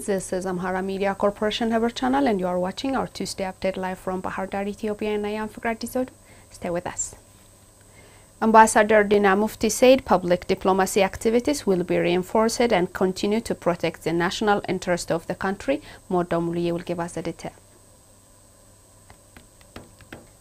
This is Amhara Media Corporation Haber channel and you are watching our Tuesday update live from Bahardar, Ethiopia, and I am Fikrat. Stay with us. Ambassador Dina Mufti said public diplomacy activities will be reinforced and continue to protect the national interest of the country. Modomuli will give us the detail.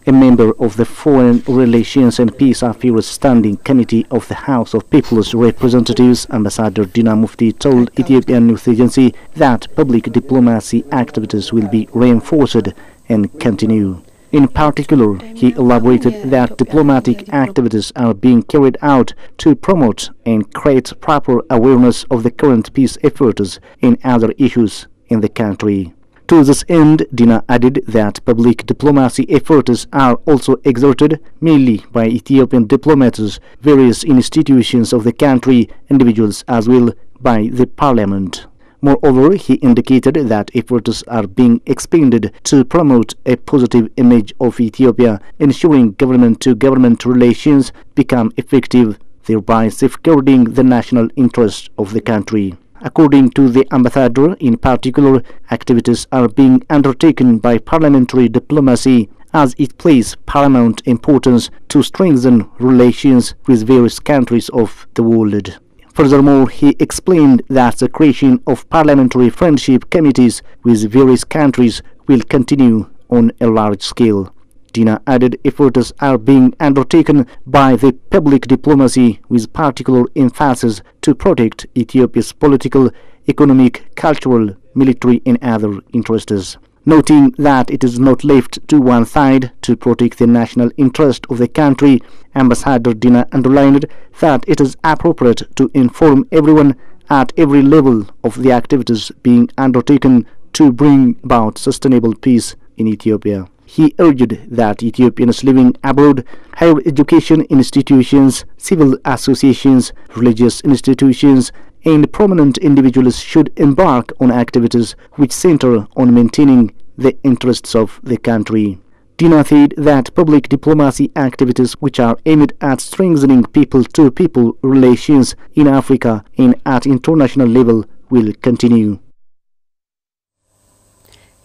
A member of the Foreign Relations and Peace Affairs Standing Committee of the House of People's Representatives, Ambassador Dina Mufti, told Ethiopian news agency that public diplomacy activities will be reinforced and continue. In particular, he elaborated that diplomatic activities are being carried out to promote and create proper awareness of the current peace efforts and other issues in the country. To this end, Dina added that public diplomacy efforts are also exerted mainly by Ethiopian diplomats, various institutions of the country, individuals as well by the parliament. Moreover, he indicated that efforts are being expanded to promote a positive image of Ethiopia, ensuring government-to-government relations become effective, thereby safeguarding the national interest of the country. According to the ambassador, in particular, activities are being undertaken by parliamentary diplomacy as it plays paramount importance to strengthen relations with various countries of the world. Furthermore, he explained that the creation of parliamentary friendship committees with various countries will continue on a large scale. Dina added efforts are being undertaken by the public diplomacy with particular emphasis to protect Ethiopia's political, economic, cultural, military and other interests. Noting that it is not left to one side to protect the national interest of the country, Ambassador Dina underlined that it is appropriate to inform everyone at every level of the activities being undertaken to bring about sustainable peace in Ethiopia. He urged that Ethiopians living abroad, higher education institutions, civil associations, religious institutions, and prominent individuals should embark on activities which center on maintaining the interests of the country. Dina said that public diplomacy activities which are aimed at strengthening people-to-people relations in Africa and at international level will continue.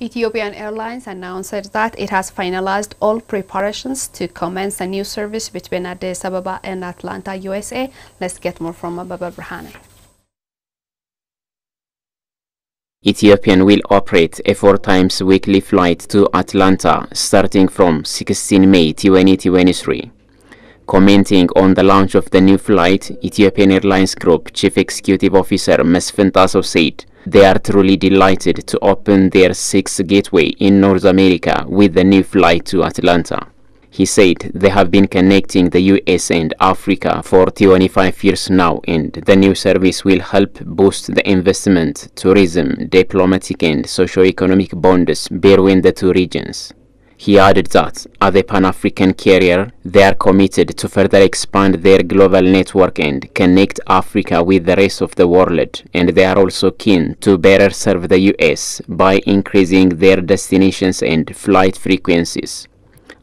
Ethiopian Airlines announced that it has finalized all preparations to commence a new service between Addis Ababa and Atlanta, USA. Let's get more from Ababa Brahane. Ethiopian will operate a 4 times weekly flight to Atlanta starting from 16 May 2023. Commenting on the launch of the new flight, Ethiopian Airlines Group Chief Executive Officer Mesfin Tasso said they are truly delighted to open their 6th gateway in North America with the new flight to Atlanta. He said they have been connecting the US and Africa for 25 years now, and the new service will help boost the investment, tourism, diplomatic and socio-economic bonds between the two regions. He added that, as a Pan-African carrier, they are committed to further expand their global network and connect Africa with the rest of the world, and they are also keen to better serve the US by increasing their destinations and flight frequencies.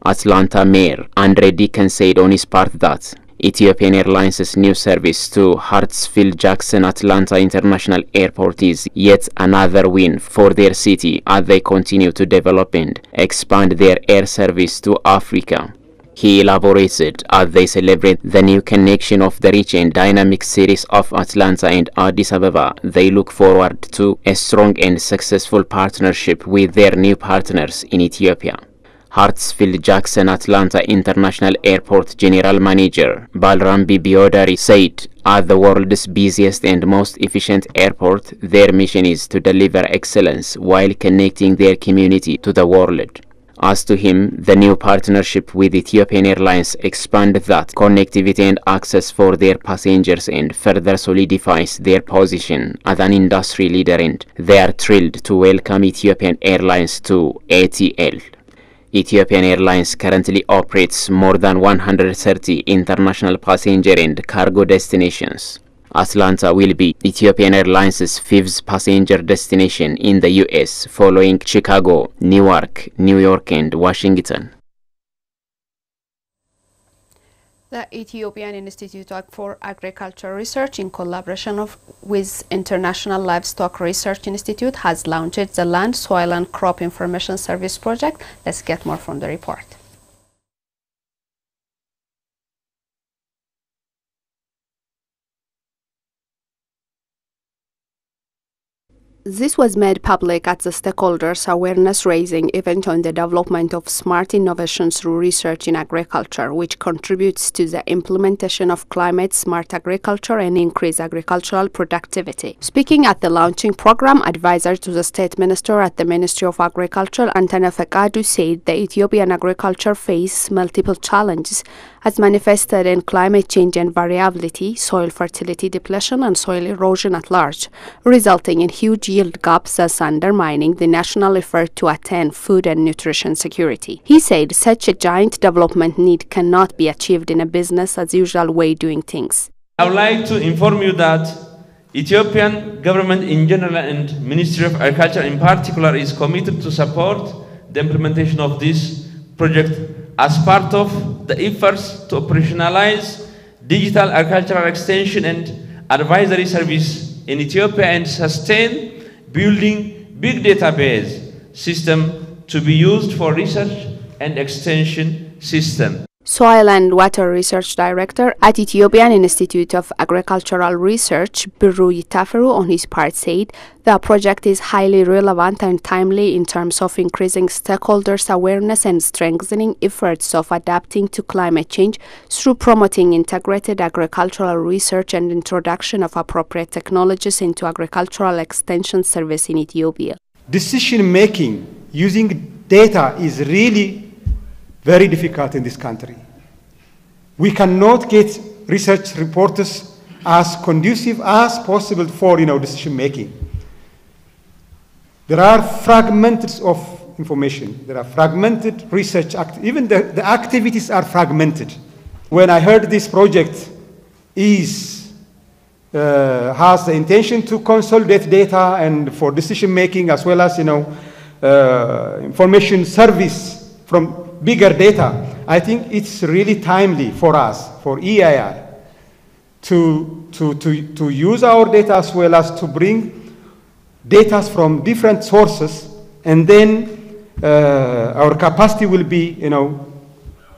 Atlanta Mayor Andre Deacon said on his part that Ethiopian Airlines' new service to Hartsfield-Jackson Atlanta International Airport is yet another win for their city as they continue to develop and expand their air service to Africa. He elaborated as they celebrate the new connection of the rich and dynamic cities of Atlanta and Addis Ababa. They look forward to a strong and successful partnership with their new partners in Ethiopia. Hartsfield-Jackson Atlanta International Airport General Manager Balrambi Biodari said, as the world's busiest and most efficient airport, their mission is to deliver excellence while connecting their community to the world. As to him, the new partnership with Ethiopian Airlines expands that connectivity and access for their passengers and further solidifies their position as an industry leader, and they are thrilled to welcome Ethiopian Airlines to ATL. Ethiopian Airlines currently operates more than 130 international passenger and cargo destinations. Atlanta will be Ethiopian Airlines' 5th passenger destination in the US, following Chicago, Newark, New York and Washington. The Ethiopian Institute for Agriculture Research, in collaboration with International Livestock Research Institute, has launched the Land, Soil and Crop Information Service project. Let's get more from the report. This was made public at the stakeholders' awareness-raising event on the development of smart innovations through research in agriculture, which contributes to the implementation of climate-smart agriculture and increase agricultural productivity. Speaking at the launching program, advisor to the State Minister at the Ministry of Agriculture, Antana Fekadu, said the Ethiopian agriculture faces multiple challenges as manifested in climate change and variability, soil fertility depletion and soil erosion at large, resulting in huge yield gaps, thus undermining the national effort to attain food and nutrition security. He said such a giant development need cannot be achieved in a business-as-usual way doing things. I would like to inform you that Ethiopian government in general and Ministry of Agriculture in particular is committed to support the implementation of this project as part of the efforts to operationalize digital agricultural extension and advisory service in Ethiopia and sustain building big database system to be used for research and extension system. Soil and Water Research Director at Ethiopian Institute of Agricultural Research, Birru Yitaferu, on his part said the project is highly relevant and timely in terms of increasing stakeholders' awareness and strengthening efforts of adapting to climate change through promoting integrated agricultural research and introduction of appropriate technologies into agricultural extension service in Ethiopia. Decision making using data is really very difficult in this country. We cannot get research reports as conducive as possible for decision making. There are fragments of information. There are fragmented research. Even the activities are fragmented. When I heard this project has the intention to consolidate data and for decision making as well as information service from bigger data, I think it's really timely for us, for EIR, to use our data as well as to bring data from different sources, and then our capacity will be,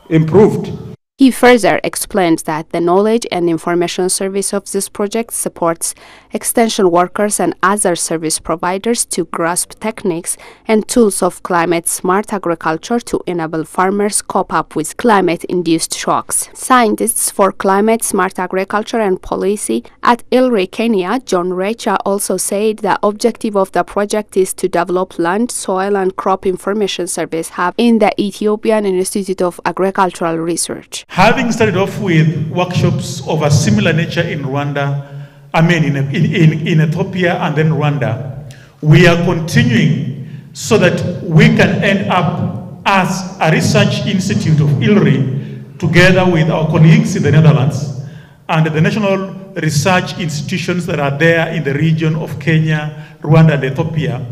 improved. He further explained that the knowledge and information service of this project supports extension workers and other service providers to grasp techniques and tools of climate-smart agriculture to enable farmers cope up with climate-induced shocks. Scientists for climate-smart agriculture and policy at ILRI, Kenya, John Recha, also said the objective of the project is to develop land, soil and crop information service hub in the Ethiopian Institute of Agricultural Research. Having started off with workshops of a similar nature in Rwanda, in Ethiopia and then Rwanda, we are continuing so that we can end up as a research institute of ILRI together with our colleagues in the Netherlands and the national research institutions that are there in the region of Kenya, Rwanda and Ethiopia.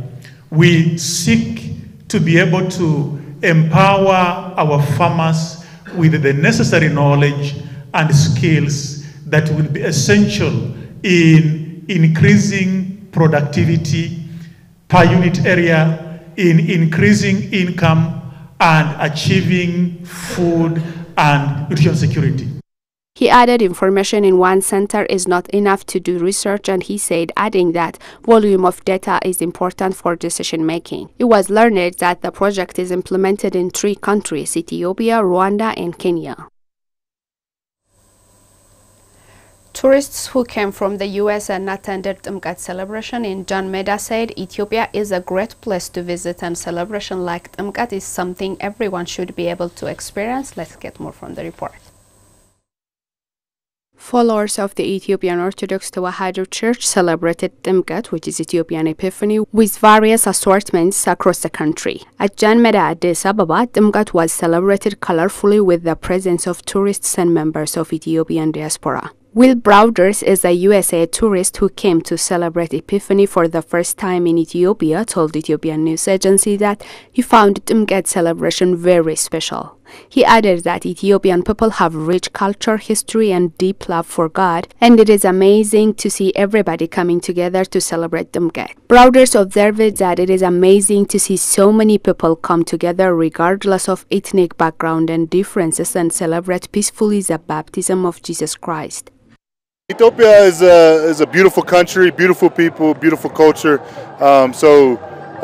We seek to be able to empower our farmers with the necessary knowledge and skills that will be essential in increasing productivity per unit area, in increasing income and achieving food and nutrition security. He added information in one center is not enough to do research, and he said, adding that volume of data is important for decision making. It was learned that the project is implemented in 3 countries, Ethiopia, Rwanda and Kenya. Tourists who came from the US and attended Tumkat celebration in Jan Meda said Ethiopia is a great place to visit, and celebration like Tumkat is something everyone should be able to experience. Let's get more from the report. Followers of the Ethiopian Orthodox Tewahedo Church celebrated Tumkat, which is Ethiopian Epiphany, with various assortments across the country. At Jan Meda, Addis Ababa, Tumkat was celebrated colorfully with the presence of tourists and members of Ethiopian diaspora. Will Browders is a USA tourist who came to celebrate Epiphany for the first time in Ethiopia, told Ethiopian news agency that he found Tumkat celebration very special. He added that Ethiopian people have rich culture, history, and deep love for God, and it is amazing to see everybody coming together to celebrate Dumgat. Brothers observed that it is amazing to see so many people come together regardless of ethnic background and differences and celebrate peacefully the baptism of Jesus Christ. Ethiopia is a beautiful country, beautiful people, beautiful culture.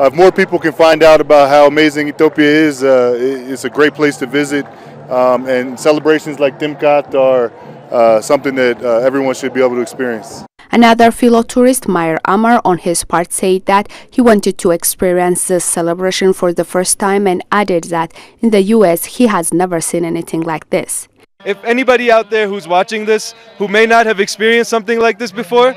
If more people can find out about how amazing Ethiopia is, it's a great place to visit. And celebrations like Timkat are something that everyone should be able to experience. Another fellow tourist, Amhara, on his part said that he wanted to experience this celebration for the first time and added that in the US he has never seen anything like this. If anybody out there who's watching this who may not have experienced something like this before,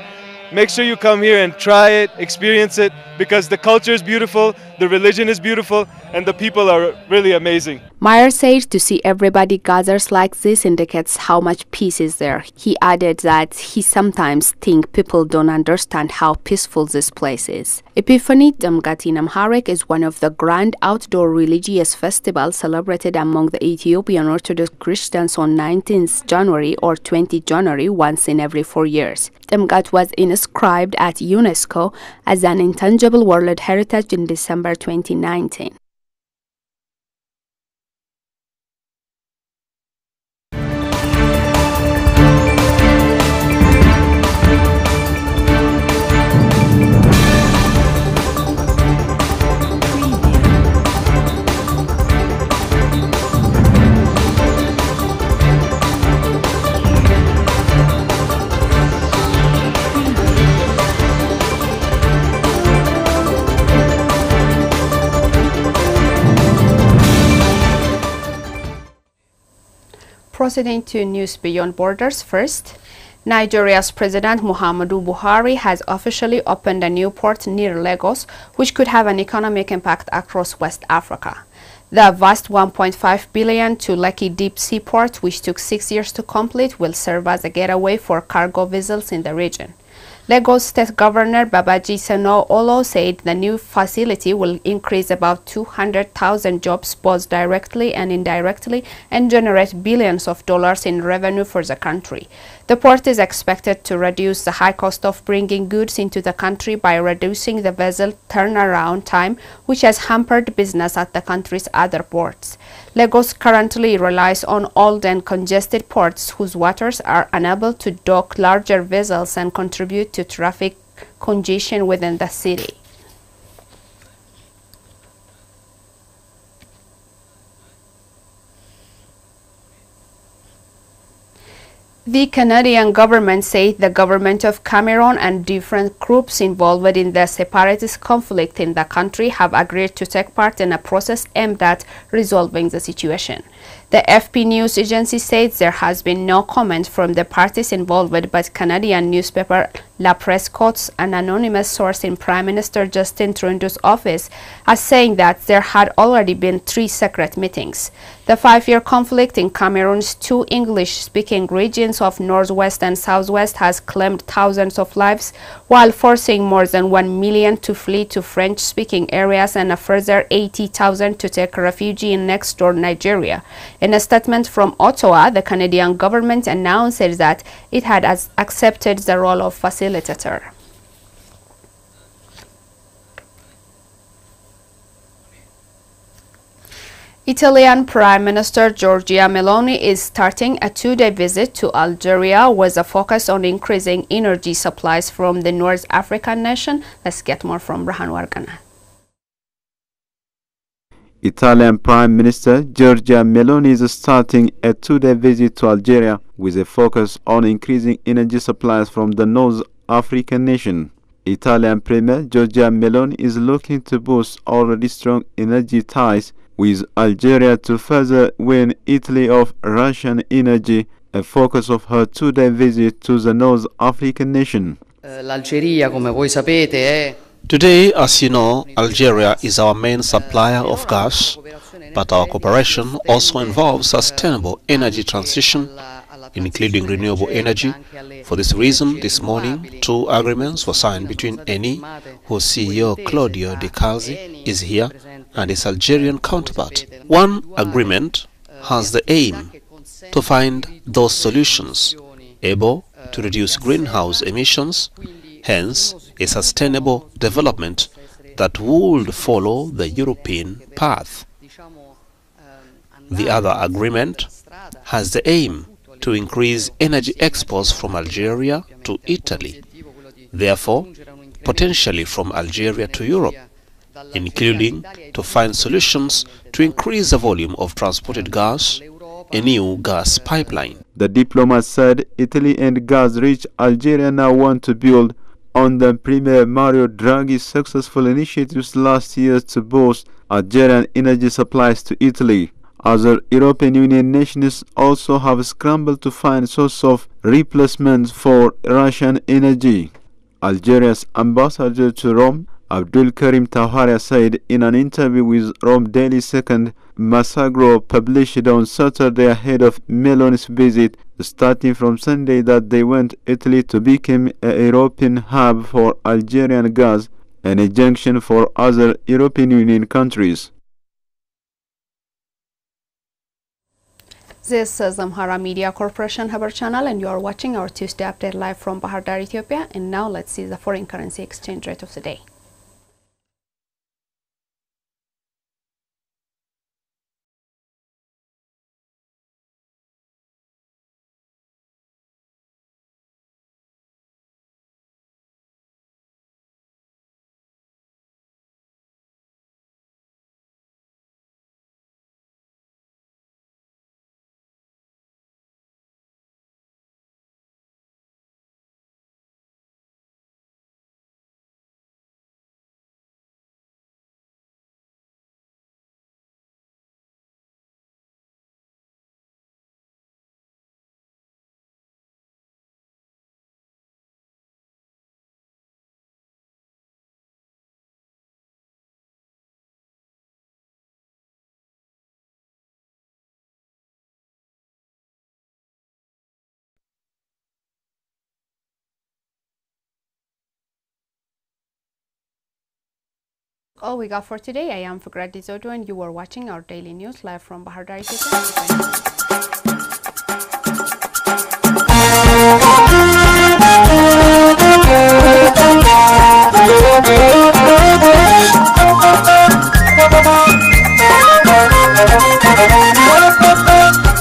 make sure you come here and try it, experience it, because the culture is beautiful, the religion is beautiful, and the people are really amazing. Meyer said to see everybody gathers like this indicates how much peace is there. He added that he sometimes thinks people don't understand how peaceful this place is. Epiphany Dumgat in Amharic is one of the grand outdoor religious festivals celebrated among the Ethiopian Orthodox Christians on 19th January or 20th January once in every 4 years. Dumgat was inscribed at UNESCO as an intangible world heritage in December 2019. Proceeding to news beyond borders first, Nigeria's President Muhammadu Buhari has officially opened a new port near Lagos, which could have an economic impact across West Africa. The vast 1.5 billion to Lekki deep sea port, which took 6 years to complete, will serve as a gateway for cargo vessels in the region. Lagos State Governor Babaji Sanwo-Olu said the new facility will increase about 200,000 jobs both directly and indirectly and generate billions of dollars in revenue for the country. The port is expected to reduce the high cost of bringing goods into the country by reducing the vessel turnaround time, which has hampered business at the country's other ports. Lagos currently relies on old and congested ports whose waters are unable to dock larger vessels and contribute to traffic congestion within the city. The Canadian government said the government of Cameroon and different groups involved in the separatist conflict in the country have agreed to take part in a process aimed at resolving the situation. The FP News agency says there has been no comment from the parties involved, but Canadian newspaper La Presse quotes an anonymous source in Prime Minister Justin Trudeau's office as saying that there had already been 3 secret meetings. The 5-year conflict in Cameroon's 2 English-speaking regions of Northwest and Southwest has claimed thousands of lives, while forcing more than 1 million to flee to French-speaking areas and a further 80,000 to take refuge in next-door Nigeria. In a statement from Ottawa, the Canadian government announced that it had accepted the role of facilitator. Italian Prime Minister Giorgia Meloni is starting a 2-day visit to Algeria with a focus on increasing energy supplies from the North African nation. Let's get more from Rahan Wargana. Italian Prime Minister Giorgia Meloni is starting a 2-day visit to Algeria with a focus on increasing energy supplies from the North African nation. Italian Premier Giorgia Meloni is looking to boost already strong energy ties with Algeria to further wean Italy of Russian energy, a focus of her 2-day visit to the North African nation. Today, as you know, Algeria is our main supplier of gas, but our cooperation also involves sustainable energy transition, including renewable energy. For this reason, this morning, 2 agreements were signed between Eni, whose CEO Claudio De Calzi is here, and his Algerian counterpart. One agreement has the aim to find those solutions able to reduce greenhouse emissions, hence a sustainable development that would follow the European path. The other agreement has the aim to increase energy exports from Algeria to Italy, therefore potentially from Algeria to Europe, including to find solutions to increase the volume of transported gas, a new gas pipeline. The diplomat said Italy and gas-rich Algeria now want to build on the Premier Mario Draghi's successful initiatives last year to boost Algerian energy supplies to Italy. Other European Union nations also have scrambled to find source of replacement for Russian energy. Algeria's ambassador to Rome, Abdul Karim Tawharia, said in an interview with Rome Daily Second, Massagro published on Saturday ahead of Meloni's visit, starting from Sunday, that they want Italy to become a European hub for Algerian gas and a junction for other European Union countries. This is Amhara Media Corporation Haber channel, and you are watching our Tuesday update live from Bahar Dar, Ethiopia. And now let's see the foreign currency exchange rate of the day. All we got for today. I am Fukrati Zodo, and you were watching our daily news live from Bahar Dar, Ethiopia.